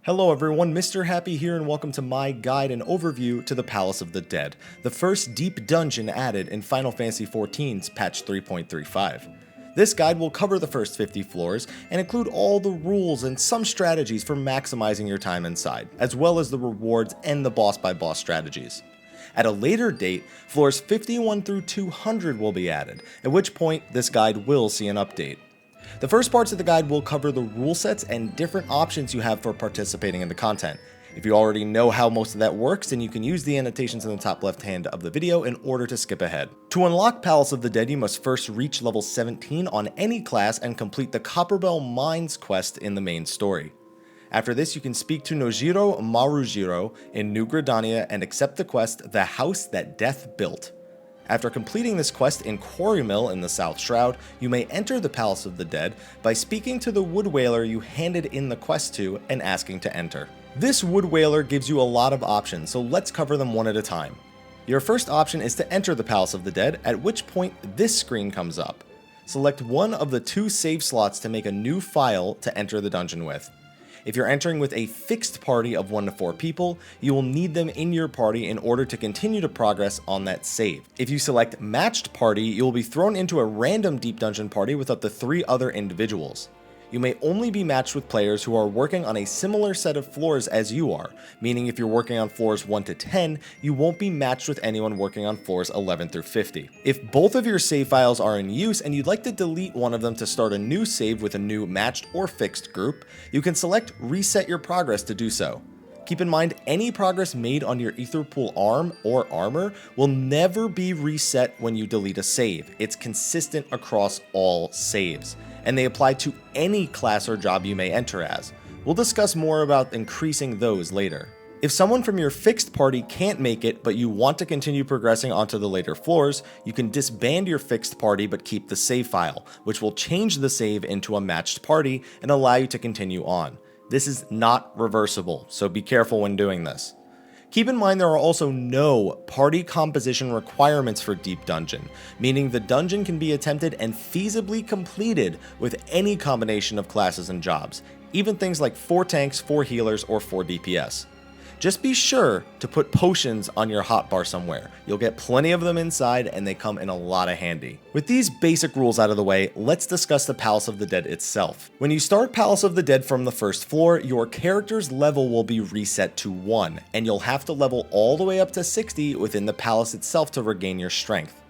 Hello everyone, Mr. Happy here and welcome to my guide and overview to the Palace of the Dead, the first deep dungeon added in Final Fantasy XIV's patch 3.35. This guide will cover the first 50 floors and include all the rules and some strategies for maximizing your time inside, as well as the rewards and the boss by boss strategies. At a later date, floors 51 through 200 will be added, at which point this guide will see an update. The first parts of the guide will cover the rule sets and different options you have for participating in the content. If you already know how most of that works, then you can use the annotations in the top left hand of the video in order to skip ahead. To unlock Palace of the Dead, you must first reach level 17 on any class and complete the Copperbell Mines quest in the main story. After this, you can speak to Nojiro Marujiro in New Gridania and accept the quest, The House That Death Built. After completing this quest in Quarry Mill in the South Shroud, you may enter the Palace of the Dead by speaking to the Wood Whaler you handed in the quest to and asking to enter. This Wood Whaler gives you a lot of options, so let's cover them one at a time. Your first option is to enter the Palace of the Dead, at which point this screen comes up. Select one of the two save slots to make a new file to enter the dungeon with. If you're entering with a fixed party of 1 to 4 people, you will need them in your party in order to continue to progress on that save. If you select matched party, you will be thrown into a random deep dungeon party with up to 3 other individuals. You may only be matched with players who are working on a similar set of floors as you are, meaning if you're working on floors 1 to 10, you won't be matched with anyone working on floors 11 through 50. If both of your save files are in use and you'd like to delete one of them to start a new save with a new matched or fixed group, you can select Reset Your Progress to do so. Keep in mind, any progress made on your Etherpool arm or armor will never be reset when you delete a save. It's consistent across all saves, and they apply to any class or job you may enter as. We'll discuss more about increasing those later. If someone from your fixed party can't make it, but you want to continue progressing onto the later floors, you can disband your fixed party but keep the save file, which will change the save into a matched party and allow you to continue on. This is not reversible, so be careful when doing this. Keep in mind there are also no party composition requirements for Deep Dungeon, meaning the dungeon can be attempted and feasibly completed with any combination of classes and jobs, even things like 4 tanks, 4 healers, or 4 DPS. Just be sure to put potions on your hotbar somewhere. You'll get plenty of them inside and they come in a lot of handy. With these basic rules out of the way, let's discuss the Palace of the Dead itself. When you start Palace of the Dead from the first floor, your character's level will be reset to 1, and you'll have to level all the way up to 60 within the palace itself to regain your strength.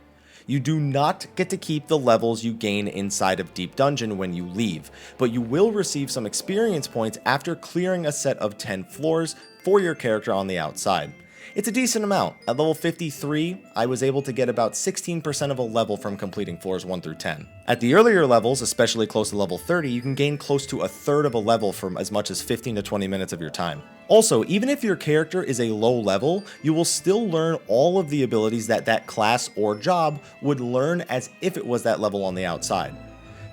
You do not get to keep the levels you gain inside of Deep Dungeon when you leave, but you will receive some experience points after clearing a set of 10 floors for your character on the outside. It's a decent amount. At level 53, I was able to get about 16% of a level from completing floors 1 through 10. At the earlier levels, especially close to level 30, you can gain close to a third of a level from as much as 15 to 20 minutes of your time. Also, even if your character is a low level, you will still learn all of the abilities that class or job would learn as if it was that level on the outside.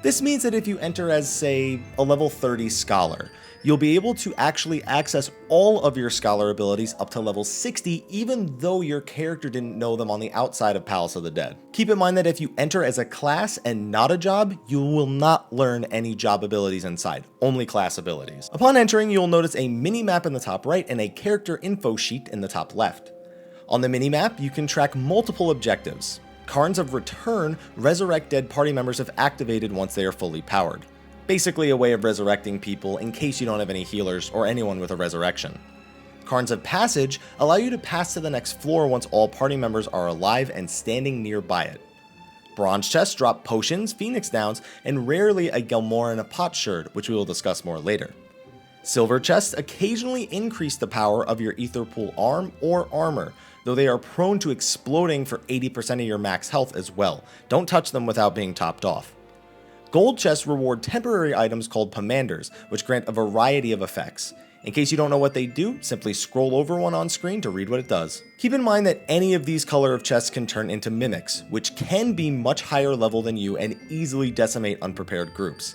This means that if you enter as, say, a level 30 Scholar, you'll be able to actually access all of your Scholar abilities up to level 60 even though your character didn't know them on the outside of Palace of the Dead. Keep in mind that if you enter as a class and not a job, you will not learn any job abilities inside, only class abilities. Upon entering, you'll notice a mini-map in the top right and a character info sheet in the top left. On the mini-map, you can track multiple objectives. Carns of Return resurrect dead party members if activated once they are fully powered. Basically a way of resurrecting people in case you don't have any healers or anyone with a resurrection. Carns of Passage allow you to pass to the next floor once all party members are alive and standing nearby it. Bronze chests drop potions, phoenix downs, and rarely a Gelmoran Potsherd, which we will discuss more later. Silver chests occasionally increase the power of your Etherpool arm or armor, though they are prone to exploding for 80% of your max health as well. Don't touch them without being topped off. Gold chests reward temporary items called Pomanders, which grant a variety of effects. In case you don't know what they do, simply scroll over one on screen to read what it does. Keep in mind that any of these color of chests can turn into mimics, which can be much higher level than you and easily decimate unprepared groups.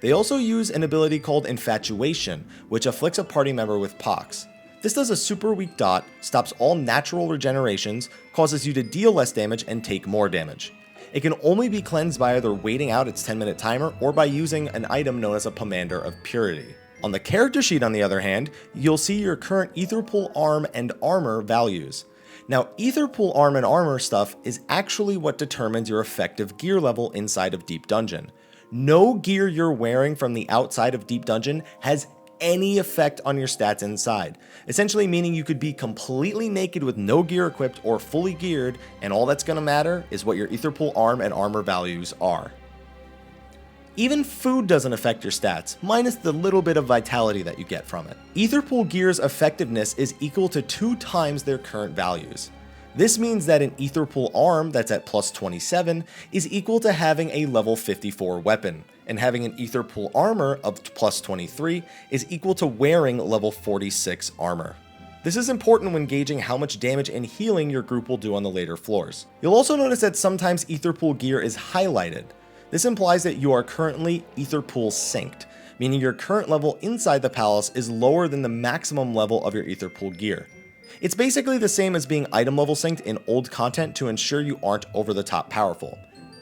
They also use an ability called Infatuation, which afflicts a party member with pox. This does a super weak dot, stops all natural regenerations, causes you to deal less damage and take more damage. It can only be cleansed by either waiting out its 10-minute timer or by using an item known as a Pomander of Purity. On the character sheet, on the other hand, you'll see your current Ether Pool arm and armor values. Now, Ether Pool arm and armor stuff is actually what determines your effective gear level inside of Deep Dungeon. No gear you're wearing from the outside of Deep Dungeon has any effect on your stats inside, essentially meaning you could be completely naked with no gear equipped or fully geared, and all that's going to matter is what your Ether Pool arm and armor values are. Even food doesn't affect your stats, minus the little bit of vitality that you get from it. Ether Pool gear's effectiveness is equal to 2 times their current values. This means that an Ether Pool arm that's at plus 27 is equal to having a level 54 weapon, and having an Ether Pool armor of plus 23 is equal to wearing level 46 armor. This is important when gauging how much damage and healing your group will do on the later floors. You'll also notice that sometimes Ether Pool gear is highlighted. This implies that you are currently Ether Pool synced, meaning your current level inside the palace is lower than the maximum level of your Ether Pool gear. It's basically the same as being item level synced in old content to ensure you aren't over the top powerful.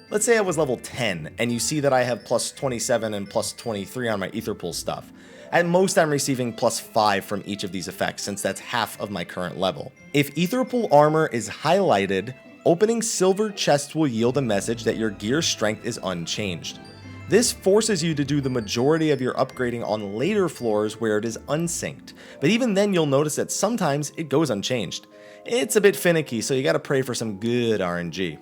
Let's say I was level 10 and you see that I have plus 27 and plus 23 on my Ether Pool stuff. At most I'm receiving plus 5 from each of these effects since that's half of my current level. If Ether Pool armor is highlighted, opening silver chests will yield a message that your gear strength is unchanged. This forces you to do the majority of your upgrading on later floors where it is unsynced, but even then you'll notice that sometimes it goes unchanged. It's a bit finicky, so you gotta pray for some good RNG.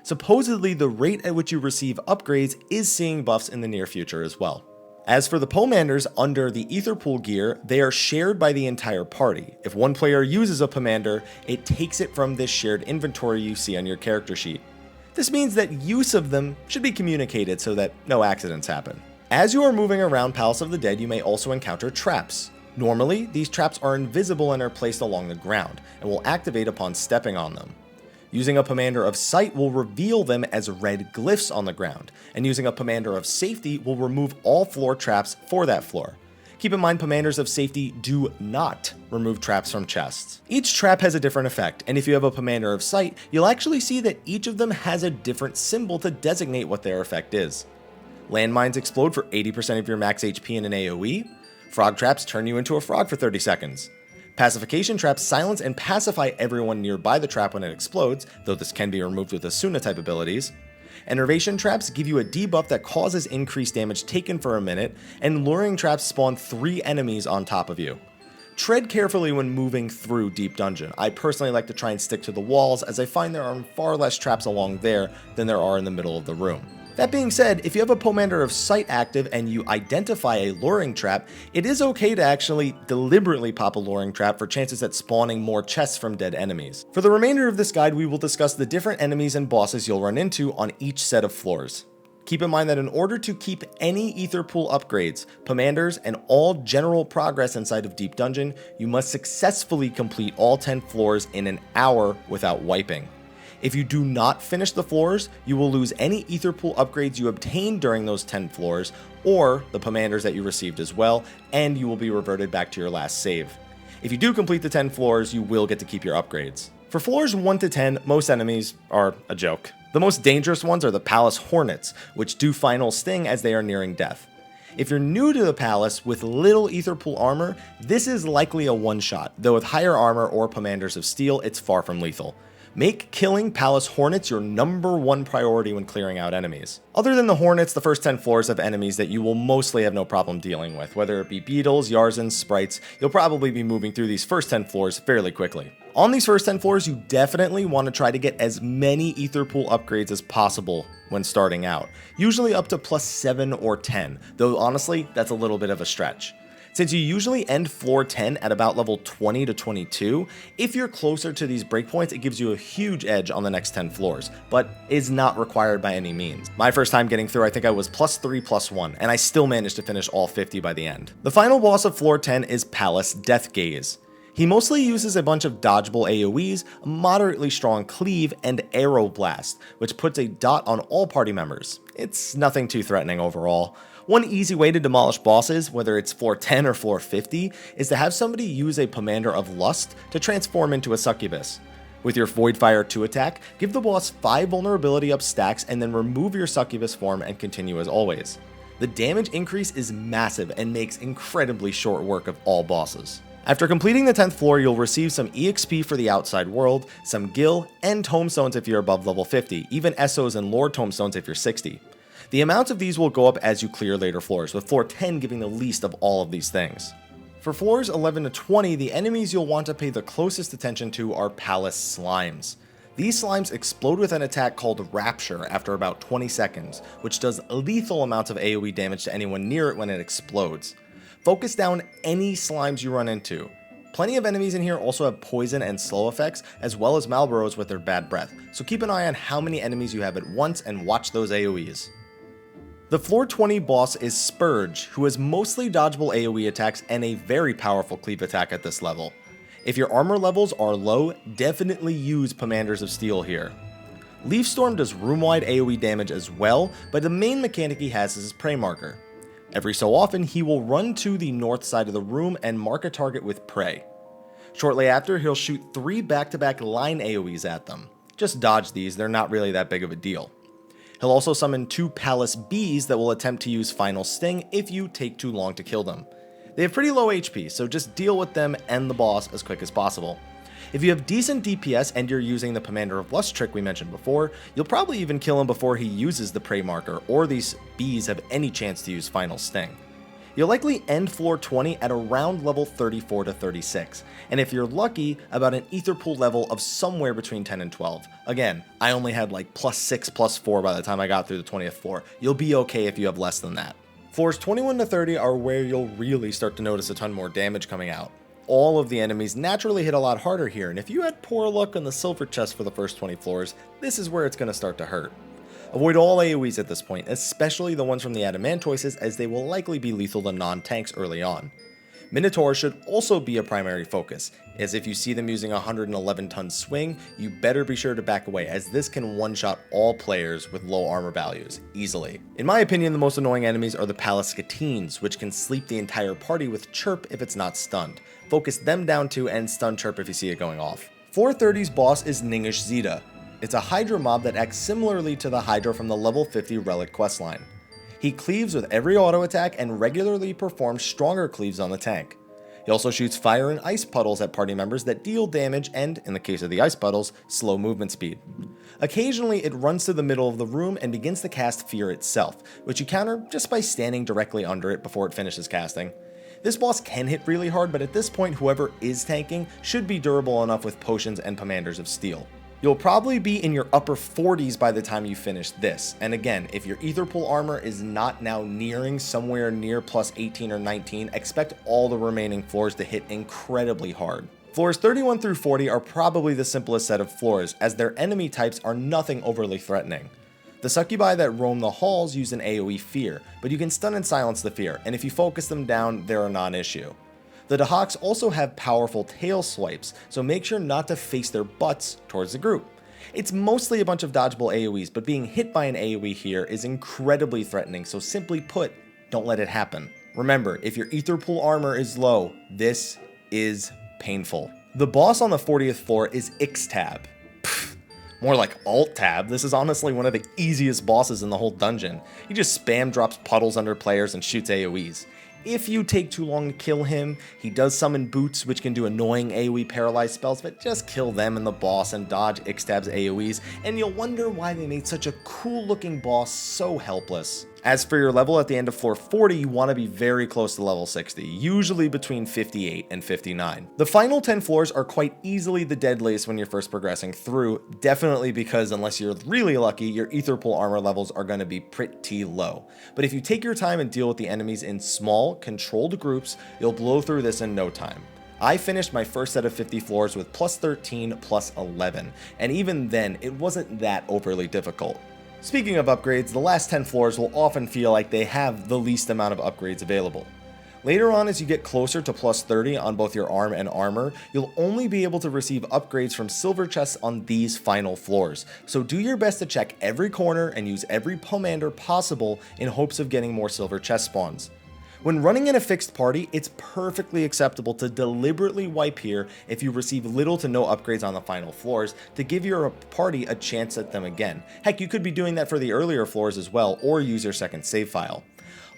Supposedly the rate at which you receive upgrades is seeing buffs in the near future as well. As for the Pomanders under the Ether Pool gear, they are shared by the entire party. If one player uses a Pomander, it takes it from this shared inventory you see on your character sheet. This means that use of them should be communicated so that no accidents happen. As you are moving around Palace of the Dead, you may also encounter traps. Normally, these traps are invisible and are placed along the ground, and will activate upon stepping on them. Using a Pomander of Sight will reveal them as red glyphs on the ground, and using a Pomander of Safety will remove all floor traps for that floor. Keep in mind, Pomanders of Safety do not remove traps from chests. Each trap has a different effect, and if you have a Pomander of Sight, you'll actually see that each of them has a different symbol to designate what their effect is. Landmines explode for 80% of your max HP in an AoE. Frog traps turn you into a frog for 30 seconds. Pacification traps silence and pacify everyone nearby the trap when it explodes, though this can be removed with Asuna type abilities. Enervation traps give you a debuff that causes increased damage taken for a minute, and luring traps spawn 3 enemies on top of you. Tread carefully when moving through Deep Dungeon. I personally like to try and stick to the walls, as I find there are far less traps along there than there are in the middle of the room. That being said, if you have a Pomander of Sight active and you identify a luring trap, it is okay to actually deliberately pop a luring trap for chances at spawning more chests from dead enemies. For the remainder of this guide, we will discuss the different enemies and bosses you'll run into on each set of floors. Keep in mind that in order to keep any Ether Pool upgrades, Pomanders, and all general progress inside of Deep Dungeon, you must successfully complete all 10 floors in an hour without wiping. If you do not finish the floors, you will lose any Ether Pool upgrades you obtained during those 10 floors, or the Pomanders that you received as well, and you will be reverted back to your last save. If you do complete the 10 floors, you will get to keep your upgrades. For floors 1 to 10, most enemies are a joke. The most dangerous ones are the Palace Hornets, which do final sting as they are nearing death. If you're new to the palace with little Ether Pool armor, this is likely a one-shot, though with higher armor or Pomanders of Steel, it's far from lethal. Make killing Palace Hornets your #1 priority when clearing out enemies. Other than the Hornets, the first 10 floors have enemies that you will mostly have no problem dealing with. Whether it be beetles, Yarzans, sprites, you'll probably be moving through these first 10 floors fairly quickly. On these first 10 floors, you definitely want to try to get as many Ether Pool upgrades as possible when starting out, usually up to +7 or 10, though honestly, that's a little bit of a stretch. Since you usually end floor 10 at about level 20 to 22, if you're closer to these breakpoints, it gives you a huge edge on the next 10 floors, but is not required by any means. My first time getting through, I think I was +3, +1, and I still managed to finish all 50 by the end. The final boss of floor 10 is Palace Deathgaze. He mostly uses a bunch of dodgeable AoEs, a moderately strong cleave, and arrow blast, which puts a dot on all party members. It's nothing too threatening overall. One easy way to demolish bosses, whether it's floor 10 or floor 50, is to have somebody use a Pomander of Lust to transform into a succubus. With your Voidfire 2 attack, give the boss 5 vulnerability up stacks and then remove your succubus form and continue as always. The damage increase is massive and makes incredibly short work of all bosses. After completing the 10th floor, you'll receive some EXP for the outside world, some gil, and tomestones if you're above level 50, even SOs and lore tomestones if you're 60. The amounts of these will go up as you clear later floors, with floor 10 giving the least of all of these things. For floors 11 to 20, the enemies you'll want to pay the closest attention to are palace slimes. These slimes explode with an attack called Rapture after about 20 seconds, which does lethal amounts of AoE damage to anyone near it when it explodes. Focus down any slimes you run into. Plenty of enemies in here also have poison and slow effects, as well as Malboros with their bad breath, so keep an eye on how many enemies you have at once and watch those AoEs. The floor 20 boss is Spurge, who has mostly dodgeable AoE attacks and a very powerful cleave attack at this level. If your armor levels are low, definitely use Pommanders of Steel here. Leaf Storm does room-wide AoE damage as well, but the main mechanic he has is his prey marker. Every so often, he will run to the north side of the room and mark a target with prey. Shortly after, he'll shoot 3 back-to-back line AoEs at them. Just dodge these, they're not really that big of a deal. He'll also summon 2 Palace Bees that will attempt to use Final Sting if you take too long to kill them. They have pretty low HP, so just deal with them and the boss as quick as possible. If you have decent DPS and you're using the Pomander of Lust trick we mentioned before, you'll probably even kill him before he uses the prey marker, or these bees have any chance to use Final Sting. You'll likely end floor 20 at around level 34 to 36, and if you're lucky, about an ether pool level of somewhere between 10 and 12. Again, I only had like +6, +4 by the time I got through the 20th floor. You'll be okay if you have less than that. Floors 21 to 30 are where you'll really start to notice a ton more damage coming out. All of the enemies naturally hit a lot harder here, and if you had poor luck on the silver chest for the first 20 floors, this is where it's going to start to hurt. Avoid all AoEs at this point, especially the ones from the Adamantoises, as they will likely be lethal to non-tanks early on. Minotaurs should also be a primary focus, as if you see them using a 111-ton swing, you better be sure to back away, as this can one-shot all players with low armor values, easily. In my opinion, the most annoying enemies are the Palace Scatines, which can sleep the entire party with Chirp if it's not stunned. Focus them down too and stun Chirp if you see it going off. Floor 30's boss is Ningish Zeta. It's a Hydra mob that acts similarly to the Hydra from the level 50 Relic questline. He cleaves with every auto attack and regularly performs stronger cleaves on the tank. He also shoots fire and ice puddles at party members that deal damage and, in the case of the ice puddles, slow movement speed. Occasionally it runs to the middle of the room and begins to cast Fear itself, which you counter just by standing directly under it before it finishes casting. This boss can hit really hard, but at this point whoever is tanking should be durable enough with potions and Pommanders of Steel. You'll probably be in your upper 40s by the time you finish this, and again, if your ether pool armor is not now nearing somewhere near plus 18 or 19, expect all the remaining floors to hit incredibly hard. Floors 31 through 40 are probably the simplest set of floors, as their enemy types are nothing overly threatening. The succubi that roam the halls use an AoE fear, but you can stun and silence the fear, and if you focus them down, they're a non-issue. The Dahaks also have powerful tail swipes, so make sure not to face their butts towards the group. It's mostly a bunch of dodgeable AoEs, but being hit by an AoE here is incredibly threatening, so simply put, don't let it happen. Remember, if your ether pool armor is low, this is painful. The boss on the 40th floor is Ixtab. More like Alt-Tab. This is honestly one of the easiest bosses in the whole dungeon. He just spam drops puddles under players and shoots AoEs. If you take too long to kill him, he does summon boots which can do annoying AoE paralyzed spells, but just kill them and the boss and dodge Ixtab's AoEs, and you'll wonder why they made such a cool looking boss so helpless. As for your level at the end of floor 40, you want to be very close to level 60, usually between 58 and 59. The final 10 floors are quite easily the deadliest when you're first progressing through, definitely because unless you're really lucky, your ether pool armor levels are going to be pretty low. But if you take your time and deal with the enemies in small, controlled groups, you'll blow through this in no time. I finished my first set of 50 floors with plus 13, plus 11, and even then, it wasn't that overly difficult. Speaking of upgrades, the last 10 floors will often feel like they have the least amount of upgrades available. Later on, as you get closer to plus 30 on both your arm and armor, you'll only be able to receive upgrades from silver chests on these final floors, so do your best to check every corner and use every Pomander possible in hopes of getting more silver chest spawns. When running in a fixed party, it's perfectly acceptable to deliberately wipe here if you receive little to no upgrades on the final floors to give your party a chance at them again. Heck, you could be doing that for the earlier floors as well, or use your second save file.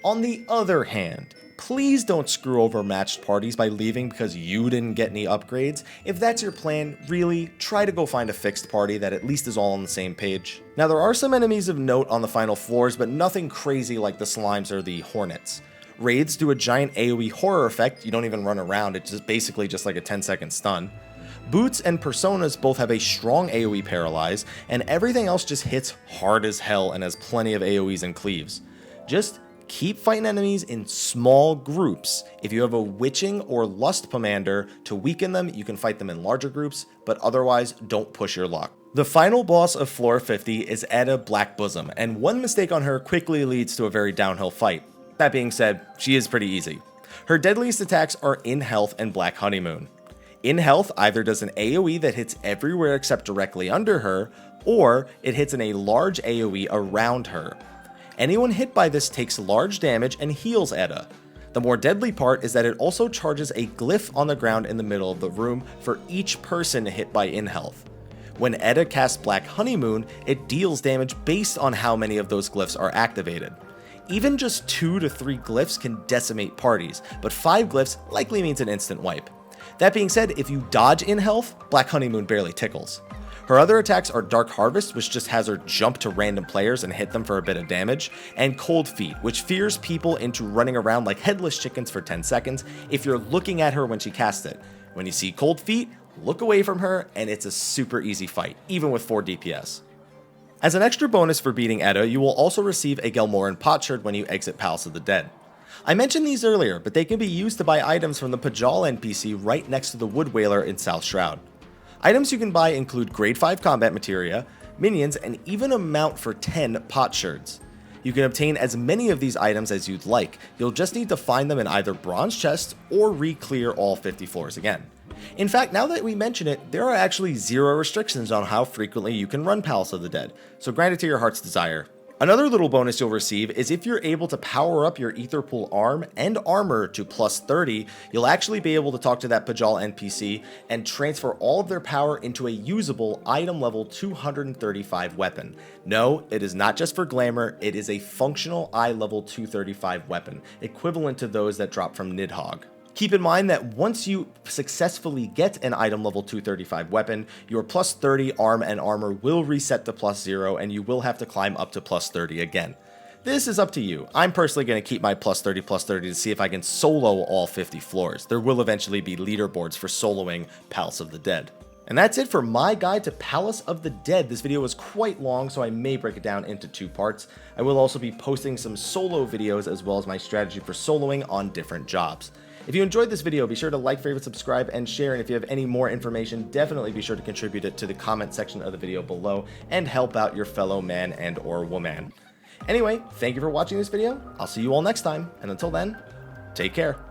On the other hand, please don't screw over matched parties by leaving because you didn't get any upgrades. If that's your plan, really, try to go find a fixed party that at least is all on the same page. Now there are some enemies of note on the final floors, but nothing crazy like the slimes or the hornets. Raids do a giant AoE horror effect, you don't even run around, it's just basically just like a 10-second stun. Boots and Personas both have a strong AoE paralyze, and everything else just hits hard as hell and has plenty of AoEs and cleaves. Just keep fighting enemies in small groups. If you have a Witching or Lust Pomander to weaken them, you can fight them in larger groups, but otherwise don't push your luck. The final boss of floor 50 is Edda Black Bosom, and one mistake on her quickly leads to a very downhill fight. That being said, she is pretty easy. Her deadliest attacks are In Health and Black Honeymoon. In Health either does an AoE that hits everywhere except directly under her, or it hits in a large AoE around her. Anyone hit by this takes large damage and heals Edda. The more deadly part is that it also charges a glyph on the ground in the middle of the room for each person hit by In Health. When Edda casts Black Honeymoon, it deals damage based on how many of those glyphs are activated. Even just 2 to 3 glyphs can decimate parties, but 5 glyphs likely means an instant wipe. That being said, if you dodge In Health, Black Honeymoon barely tickles. Her other attacks are Dark Harvest, which just has her jump to random players and hit them for a bit of damage, and Cold Feet, which fears people into running around like headless chickens for 10 seconds if you're looking at her when she casts it. When you see Cold Feet, look away from her, and it's a super easy fight, even with 4 DPS. As an extra bonus for beating Edda, you will also receive a Gelmoran potsherd when you exit Palace of the Dead. I mentioned these earlier, but they can be used to buy items from the Pajal NPC right next to the Wood Whaler in South Shroud. Items you can buy include grade 5 combat materia, minions, and even a mount for 10 potsherds. You can obtain as many of these items as you'd like, you'll just need to find them in either bronze chests or re-clear all 50 floors again. In fact, now that we mention it, there are actually 0 restrictions on how frequently you can run Palace of the Dead, so grant it to your heart's desire. Another little bonus you'll receive is if you're able to power up your Aetherpool arm and armor to plus 30, you'll actually be able to talk to that Pajal NPC and transfer all of their power into a usable item level 235 weapon. No, it is not just for glamour, it is a functional eye level 235 weapon, equivalent to those that drop from Nidhogg. Keep in mind that once you successfully get an item level 235 weapon, your plus 30 arm and armor will reset to plus 0 and you will have to climb up to plus 30 again. This is up to you. I'm personally going to keep my plus 30 to see if I can solo all 50 floors. There will eventually be leaderboards for soloing Palace of the Dead. And that's it for my guide to Palace of the Dead. This video was quite long, so I may break it down into 2 parts. I will also be posting some solo videos as well as my strategy for soloing on different jobs. If you enjoyed this video, be sure to like, favorite, subscribe, and share, and if you have any more information, definitely be sure to contribute it to the comment section of the video below and help out your fellow man and or woman. Anyway, thank you for watching this video, I'll see you all next time, and until then, take care.